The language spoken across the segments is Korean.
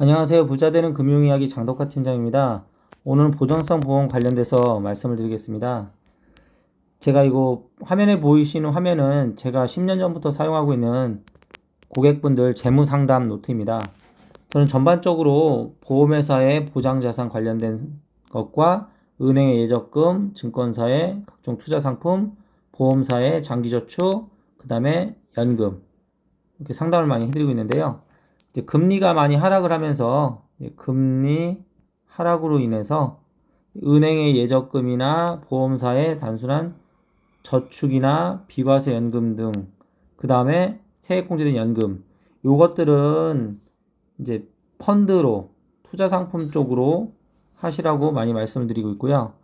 안녕하세요. 부자되는 금융이야기 장덕화 팀장입니다. 오늘은 보장성 보험 관련돼서 말씀을 드리겠습니다. 제가 이거 화면에 보이시는 화면은 제가 10년 전부터 사용하고 있는 고객분들 재무상담 노트입니다. 저는 전반적으로 보험회사의 보장자산 관련된 것과 은행의 예적금, 증권사의 각종 투자상품, 보험사의 장기저축, 그 다음에 연금 이렇게 상담을 많이 해드리고 있는데요. 이제 금리가 많이 하락을 하면서 금리 하락으로 인해서 은행의 예적금이나 보험사의 단순한 저축이나 비과세 연금 등, 그 다음에 세액공제된 연금, 요것들은 이제 펀드로 투자 상품 쪽으로 하시라고 많이 말씀을 드리고 있고요.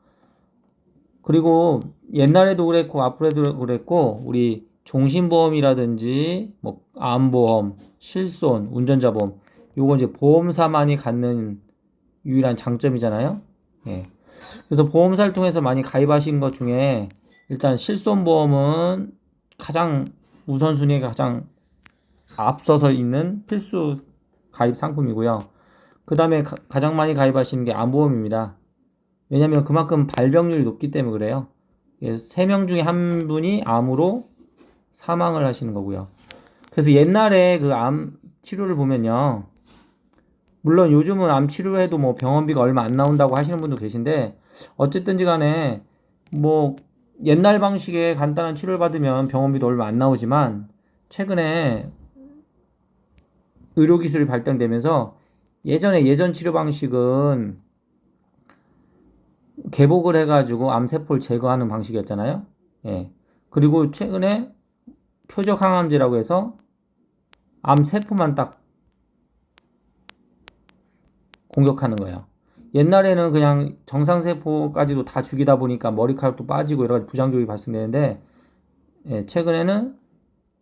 그리고 옛날에도 그랬고 앞으로도 그랬고 우리 종신보험이라든지 뭐 암보험, 실손, 운전자 보험, 요거 이제 보험사만이 갖는 유일한 장점이잖아요. 예. 그래서 보험사를 통해서 많이 가입하신 것 중에 일단 실손보험은 가장 우선순위에 가장 앞서서 있는 필수 가입 상품이고요. 그 다음에 가장 많이 가입하시는 게 암보험입니다. 왜냐면 그만큼 발병률이 높기 때문에 그래요. 3명 중에 한 분이 암으로 사망을 하시는 거고요. 그래서 옛날에 그 암 치료를 보면요. 물론 요즘은 암 치료해도 뭐 병원비가 얼마 안 나온다고 하시는 분도 계신데, 어쨌든지 간에 뭐 옛날 방식의 간단한 치료를 받으면 병원비도 얼마 안 나오지만, 최근에 의료기술이 발전되면서 예전 치료 방식은 개복을 해가지고 암세포를 제거하는 방식이었잖아요. 예. 그리고 최근에 표적 항암제라고 해서 암세포만 딱 공격하는 거예요. 옛날에는 그냥 정상세포까지도 다 죽이다 보니까 머리카락도 빠지고 여러 가지 부작용이 발생되는데, 예, 최근에는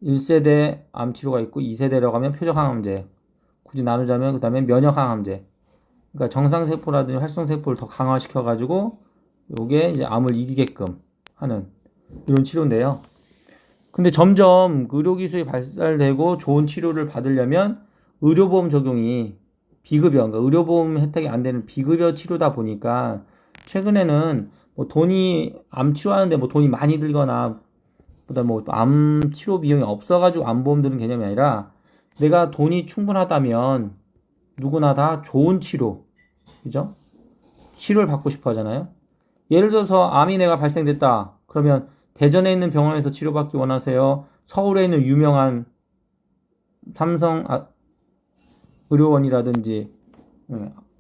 1세대 암치료가 있고 2세대라고 하면 표적 항암제, 굳이 나누자면 그 다음에 면역 항암제, 그러니까 정상세포라든지 활성세포를 더 강화시켜가지고 요게 이제 암을 이기게끔 하는 이런 치료인데요. 근데 점점 의료기술이 발달되고 좋은 치료를 받으려면 의료보험 적용이 비급여, 그러니까 의료보험 혜택이 안 되는 비급여 치료다 보니까 최근에는 뭐 돈이 암 치료하는데 뭐 돈이 많이 들거나 보다 뭐 암 치료 비용이 없어가지고 암보험 드는 개념이 아니라 내가 돈이 충분하다면 누구나 다 좋은 치료, 그죠? 치료를 받고 싶어 하잖아요. 예를 들어서 암이 내가 발생됐다. 그러면 대전에 있는 병원에서 치료받기 원하세요? 서울에 있는 유명한 삼성 의료원이라든지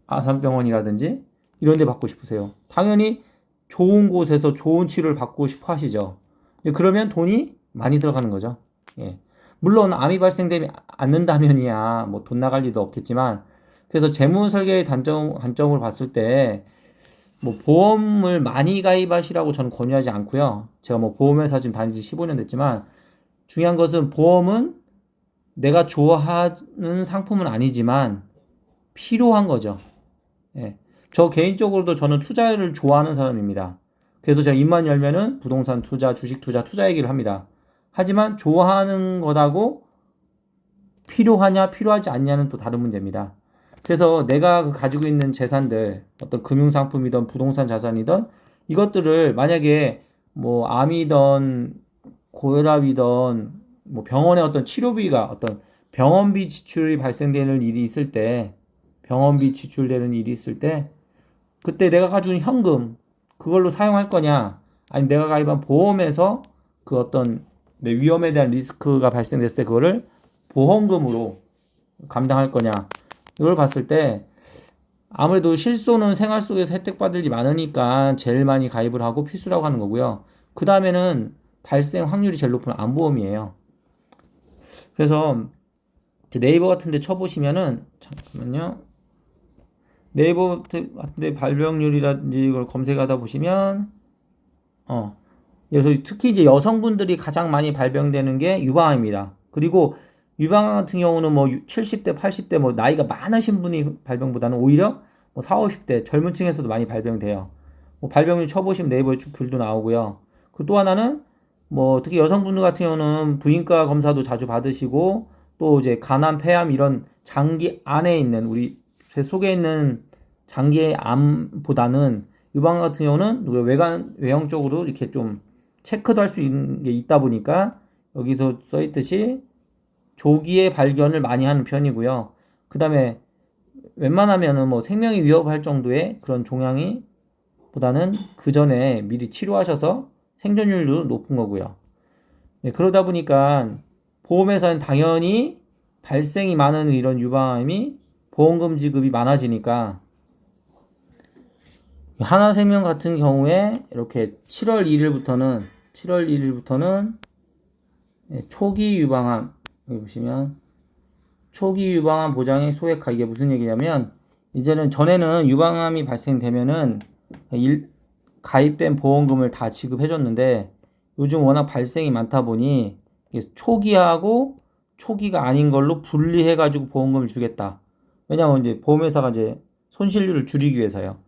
아산병원이라든지 이런 데 받고 싶으세요? 당연히 좋은 곳에서 좋은 치료를 받고 싶어 하시죠. 그러면 돈이 많이 들어가는 거죠. 예. 물론 암이 발생되지 않는다면이야 뭐 돈 나갈 일도 없겠지만, 그래서 재무 설계의 관점을 봤을 때 뭐 보험을 많이 가입하시라고 저는 권유하지 않고요. 제가 뭐 보험회사 지금 다닌 지 15년 됐지만, 중요한 것은 보험은 내가 좋아하는 상품은 아니지만 필요한 거죠. 예. 저 개인적으로도 저는 투자를 좋아하는 사람입니다. 그래서 제가 입만 열면은 부동산 투자, 주식 투자, 투자 얘기를 합니다. 하지만 좋아하는 거다고 필요하냐, 필요하지 않냐는 또 다른 문제입니다. 그래서 내가 가지고 있는 재산들, 어떤 금융상품이든 부동산 자산이든 이것들을 만약에 뭐 암이든 고혈압이든 뭐 병원의 어떤 치료비가 어떤 병원비 지출이 발생되는 일이 있을 때, 병원비 지출되는 일이 있을 때 그때 내가 가지고 있는 현금 그걸로 사용할 거냐, 아니면 내가 가입한 보험에서 그 어떤 내 위험에 대한 리스크가 발생됐을 때 그거를 보험금으로 감당할 거냐, 이걸 봤을 때 아무래도 실손은 생활 속에서 혜택 받을 일이 많으니까 제일 많이 가입을 하고 필수라고 하는 거고요. 그 다음에는 발생 확률이 제일 높은 암보험이에요. 그래서 네이버 같은 데 쳐보시면은, 잠깐만요. 네이버 같은데 발병률이라든지 이걸 검색하다 보시면, 그래서 특히 이제 여성분들이 가장 많이 발병되는 게 유방암입니다. 그리고 유방암 같은 경우는 뭐 70대, 80대 뭐 나이가 많으신 분이 발병보다는 오히려 뭐 40, 50대 젊은 층에서도 많이 발병돼요. 뭐 발병률 쳐보시면 네이버에 쭉 글도 나오고요. 그리고 또 하나는 뭐 특히 여성분들 같은 경우는 부인과 검사도 자주 받으시고, 또 이제 간암, 폐암 이런 장기 안에 있는 우리 속에 있는 장기의 암보다는 유방암 같은 경우는 외형적으로 이렇게 좀 체크도 할 수 있는 게 있다 보니까 여기서 써 있듯이 조기에 발견을 많이 하는 편이고요. 그 다음에 웬만하면은 뭐 생명이 위협할 정도의 그런 종양이 보다는 그 전에 미리 치료하셔서 생존율도 높은 거고요. 네, 그러다 보니까 보험회사는 당연히 발생이 많은 이런 유방암이 보험금 지급이 많아지니까 하나생명 같은 경우에 이렇게 7월 1일부터는 초기 유방암, 여기 보시면 초기 유방암 보장의 소액화, 이게 무슨 얘기냐면 이제는 전에는 유방암이 발생되면은 가입된 보험금을 다 지급해줬는데 요즘 워낙 발생이 많다 보니 초기하고 초기가 아닌 걸로 분리해가지고 보험금을 주겠다. 왜냐면 이제 보험회사가 이제 손실률을 줄이기 위해서요.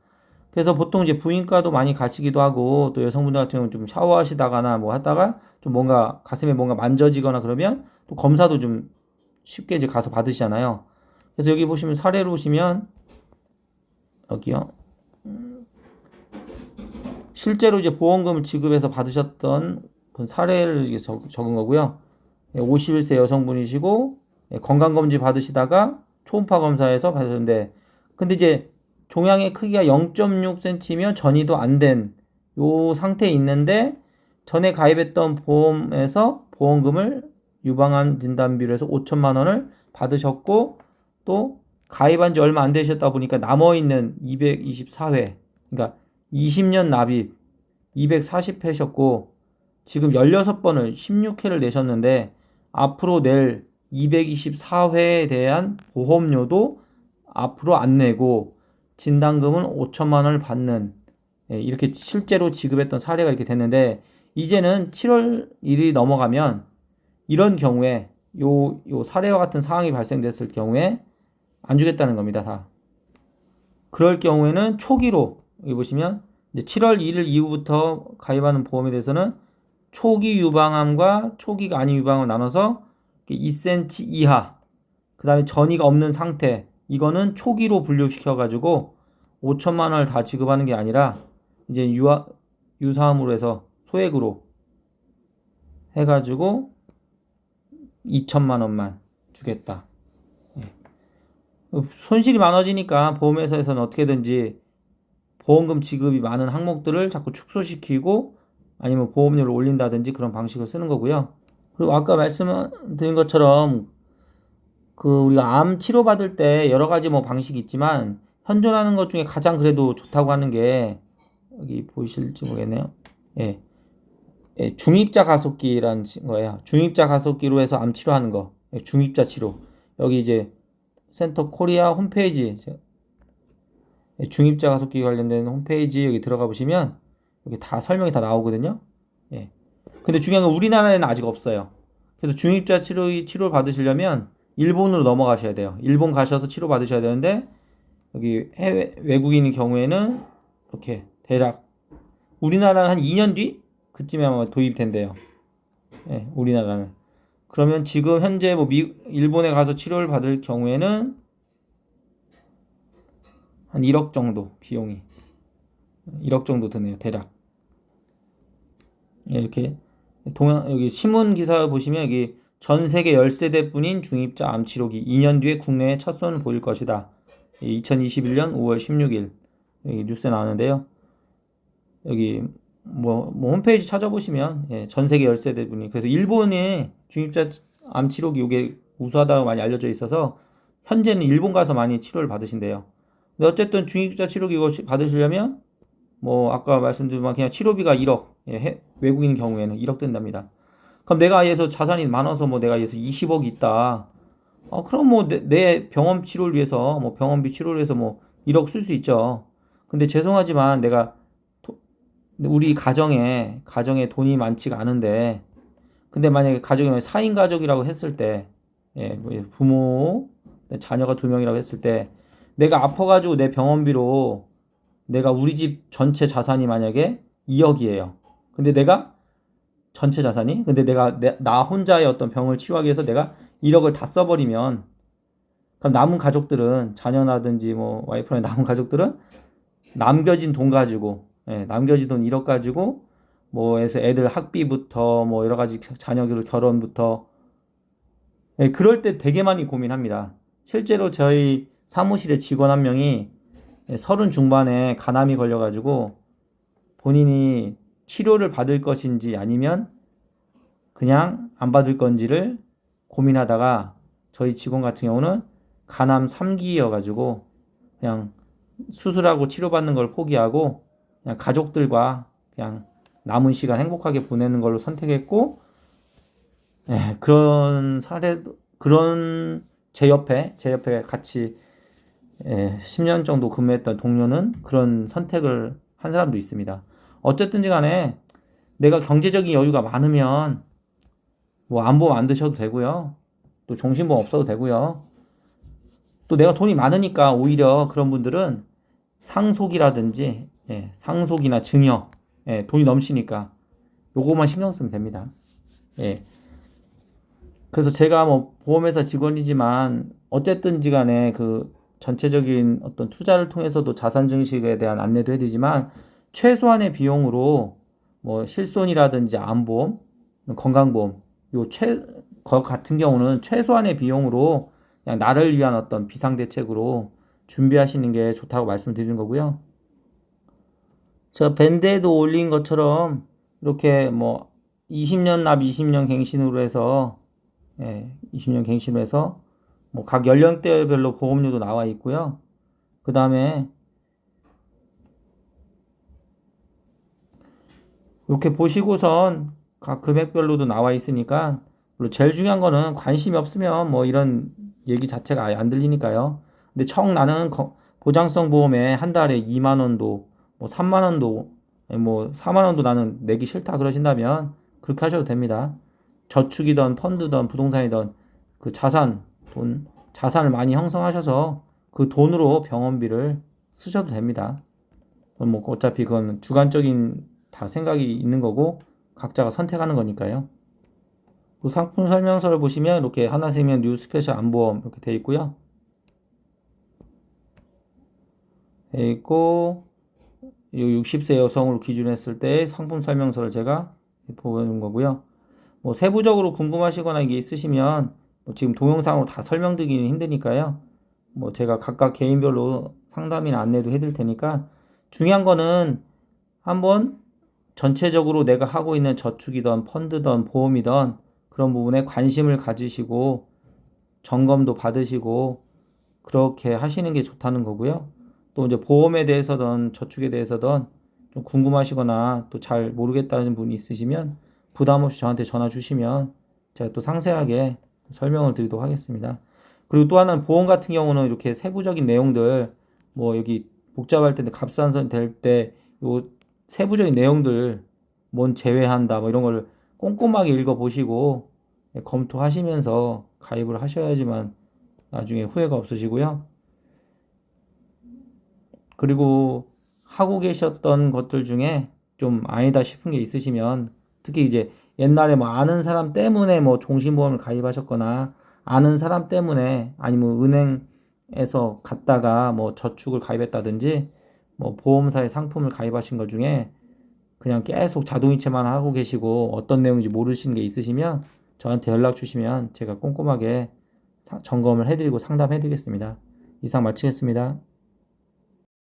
그래서 보통 이제 부인과도 많이 가시기도 하고, 또 여성분들 같은 경우는 좀 샤워하시다가나 뭐 하다가 좀 뭔가 가슴에 뭔가 만져지거나 그러면 또 검사도 좀 쉽게 이제 가서 받으시잖아요. 그래서 여기 보시면 사례로 보시면 여기요. 실제로 이제 보험금을 지급해서 받으셨던 사례를 적은 거고요. 51세 여성분이시고 건강검진 받으시다가 초음파 검사에서 받으셨는데, 근데 이제 종양의 크기가 0.6cm면 전이도 안 된 요 상태에 있는데 전에 가입했던 보험에서 보험금을 유방암 진단비로 해서 5천만 원을 받으셨고, 또 가입한 지 얼마 안 되셨다 보니까 남아있는 224회, 그러니까 20년 납입 240회셨고 지금 16번을 16회를 내셨는데 앞으로 낼 224회에 대한 보험료도 앞으로 안 내고 진단금은 5천만 원을 받는, 이렇게 실제로 지급했던 사례가 이렇게 됐는데, 이제는 7월 1일이 넘어가면 이런 경우에 요 사례와 같은 상황이 발생됐을 경우에 안 주겠다는 겁니다. 다. 그럴 경우에는 초기로, 여기 보시면 이제 7월 1일 이후부터 가입하는 보험에 대해서는 초기 유방암과 초기가 아닌 유방암을 나눠서 2cm 이하, 그 다음에 전이가 없는 상태, 이거는 초기로 분류시켜 가지고 5천만 원을 다 지급하는 게 아니라 이제 유사암으로 해서 소액으로 해가지고 2천만 원만 주겠다. 손실이 많아지니까 보험회사에서는 어떻게든지 보험금 지급이 많은 항목들을 자꾸 축소시키고 아니면 보험료를 올린다든지 그런 방식을 쓰는 거고요. 그리고 아까 말씀드린 것처럼 우리가 암 치료 받을 때 여러 가지 뭐 방식이 있지만 현존하는 것 중에 가장 그래도 좋다고 하는 게 여기 보이실지 모르겠네요. 중입자 가속기라는 거예요. 중입자 가속기로 해서 암 치료하는 거. 중입자 치료. 여기 이제 센터 코리아 홈페이지, 중입자 가속기 관련된 홈페이지 여기 들어가 보시면 여기 다 설명이 다 나오거든요. 근데 중요한 건 우리나라에는 아직 없어요. 그래서 중입자 치료를 받으시려면 일본으로 넘어가셔야 돼요. 일본 가셔서 치료 받으셔야 되는데 여기 외국인의 경우에는 이렇게 대략 우리나라는 한 2년 뒤 그쯤에 아마 도입된대요. 우리나라는. 그러면 지금 현재 뭐 일본에 가서 치료를 받을 경우에는 한 1억 정도 비용이 1억 정도 드네요. 대략. 이렇게 여기 신문 기사 보시면 여기 전 세계 10세대뿐인 중입자 암 치료기 2년 뒤에 국내에 첫 손을 보일 것이다. 2021년 5월 16일 여기 뉴스에 나오는데요. 여기 뭐 홈페이지 찾아보시면 전 세계 10세대뿐이, 그래서 일본의 중입자 암 치료기 이게 우수하다고 많이 알려져 있어서 현재는 일본 가서 많이 치료를 받으신대요. 근데 어쨌든 중입자 치료기 이거 받으시려면 뭐 아까 말씀드린 그냥 치료비가 1억, 외국인 경우에는 1억 든답니다. 그럼 내가 예서 자산이 많아서 뭐 내가 예서 20억이 있다. 그럼 뭐 내 병원 치료를 위해서 뭐 병원비 치료를 위해서 뭐 1억 쓸 수 있죠. 근데 죄송하지만 내가 우리 가정에 돈이 많지가 않은데, 근데 만약에 가정이 4인 가족이라고 했을 때, 뭐 부모, 자녀가 2명이라고 했을 때, 내가 아파가지고 내 병원비로 내가 우리 집 전체 자산이 만약에 2억이에요. 근데 내가 전체 자산이, 근데 내가 나 혼자의 어떤 병을 치유하기 위해서 내가 1억을 다 써버리면 그럼 남은 가족들은 자녀라든지 뭐 와이프나 남은 가족들은 남겨진 돈 가지고, 남겨진 돈 1억 가지고 뭐 해서 애들 학비부터 뭐 여러 가지 자녀들 결혼부터, 그럴 때 되게 많이 고민합니다. 실제로 저희 사무실에 직원 한 명이 30 중반에 간암이 걸려가지고 본인이 치료를 받을 것인지 아니면 그냥 안 받을 건지를 고민하다가 저희 직원 같은 경우는 간암 3기여가지고 그냥 수술하고 치료받는 걸 포기하고 그냥 가족들과 그냥 남은 시간 행복하게 보내는 걸로 선택했고, 그런 사례도, 그런 제 옆에 같이 10년 정도 근무했던 동료는 그런 선택을 한 사람도 있습니다. 어쨌든지 간에 내가 경제적인 여유가 많으면 뭐 암보험 안 드셔도 되고요. 또 종신보험 없어도 되고요. 또 내가 돈이 많으니까 오히려 그런 분들은 상속이라든지, 상속이나 증여, 돈이 넘치니까 요거만 신경 쓰면 됩니다. 예. 그래서 제가 뭐 보험회사 직원이지만 어쨌든지 간에 그 전체적인 어떤 투자를 통해서도 자산 증식에 대한 안내도 해드리지만 최소한의 비용으로 뭐 실손이라든지 암보험, 건강보험, 거 같은 경우는 최소한의 비용으로 그냥 나를 위한 어떤 비상대책으로 준비하시는 게 좋다고 말씀드리는 거고요. 제가 밴드에도 올린 것처럼 이렇게 뭐 20년 납 20년 갱신으로 해서, 20년 갱신으로 해서 뭐 각 연령대별로 보험료도 나와 있고요. 그 다음에 이렇게 보시고선 각 금액별로도 나와 있으니까, 그리고 제일 중요한 거는 관심이 없으면 뭐 이런 얘기 자체가 아예 안 들리니까요. 근데 나는 보장성 보험에 한 달에 2만 원도 뭐 3만 원도 뭐 4만 원도 나는 내기 싫다 그러신다면 그렇게 하셔도 됩니다. 저축이든 펀드든 부동산이든 그 자산을 많이 형성하셔서 그 돈으로 병원비를 쓰셔도 됩니다. 뭐 어차피 그건 주관적인 다 생각이 있는 거고 각자가 선택하는 거니까요. 그 상품 설명서를 보시면 이렇게 하나생명 뉴 스페셜 안보험 이렇게 돼 있고요. 돼 있고, 이 60세 여성으로 기준했을 때 상품 설명서를 제가 보여놓은 거고요. 뭐 세부적으로 궁금하시거나 이게 있으시면 뭐 지금 동영상으로 다 설명드리기는 힘드니까요. 뭐 제가 각각 개인별로 상담이나 안내도 해드릴 테니까, 중요한 거는 한번 전체적으로 내가 하고 있는 저축이든 펀드든 보험이든 그런 부분에 관심을 가지시고 점검도 받으시고 그렇게 하시는 게 좋다는 거고요. 또 이제 보험에 대해서든 저축에 대해서든 좀 궁금하시거나 또 잘 모르겠다는 분이 있으시면 부담 없이 저한테 전화 주시면 제가 또 상세하게 설명을 드리도록 하겠습니다. 그리고 또 하나는 보험 같은 경우는 이렇게 세부적인 내용들, 뭐 여기 복잡할 텐데 값산선 될 때 요 세부적인 내용들 뭔 제외한다 뭐 이런 걸 꼼꼼하게 읽어보시고 검토하시면서 가입을 하셔야지만 나중에 후회가 없으시고요. 그리고 하고 계셨던 것들 중에 좀 아니다 싶은 게 있으시면, 특히 이제 옛날에 뭐 아는 사람 때문에 뭐 종신보험을 가입하셨거나 아는 사람 때문에 아니면 은행에서 갔다가 뭐 저축을 가입했다든지 뭐 보험사의 상품을 가입하신 것 중에 그냥 계속 자동이체만 하고 계시고 어떤 내용인지 모르시는 게 있으시면 저한테 연락 주시면 제가 꼼꼼하게 점검을 해드리고 상담해드리겠습니다. 이상 마치겠습니다.